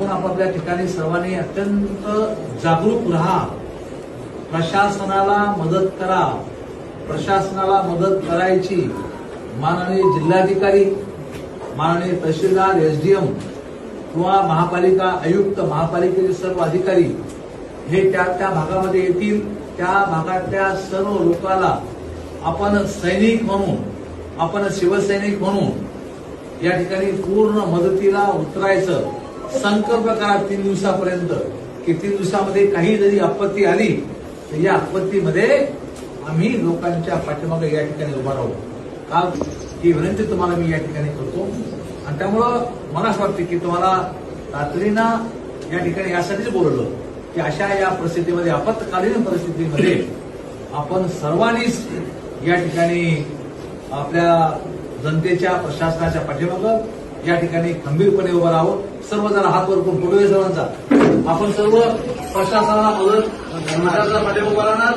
आपापल्या ठिकाणी सर्वांनी अत्यंत जागरूक राहा. प्रशासनाला मदत करा. प्रशासनाला मदत करायची. माननीय जिल्हाधिकारी, माननीय तहसीलदार, एसडीएम किंवा महापालिका आयुक्त, महापालिकेचे सर्व अधिकारी हे त्या भागामध्ये येतील. त्या भागातल्या सर्व लोकांना आपण सैनिक म्हणून, आपण शिवसैनिक म्हणून या ठिकाणी पूर्ण मदतीला उतरायचं. संकल्प करा 3 दिवसापर्यंत की 3 दिवसामध्ये काही जरी आपत्ती आली तर या आपत्तीमध्ये आम्ही लोकांच्या पाठीमागे या ठिकाणी उभा राहू. काल ही विनंती तुम्हाला मी या ठिकाणी करतो. आणि त्यामुळं मला असं वाटतं की तुम्हाला तातडीनं या ठिकाणी यासाठीच बोलवलं की अशा या परिस्थितीमध्ये, आपत्कालीन परिस्थितीमध्ये आपण सर्वांनीच या ठिकाणी आपल्या जनतेच्या, प्रशासनाच्या पाठीमागं या ठिकाणी खंबीरपणे उभं राहावं. सर्व जण हात वर करून पुढे सर्वांचा आपण सर्व प्रशासनाला मदत पाठीमागे उभा राहणार.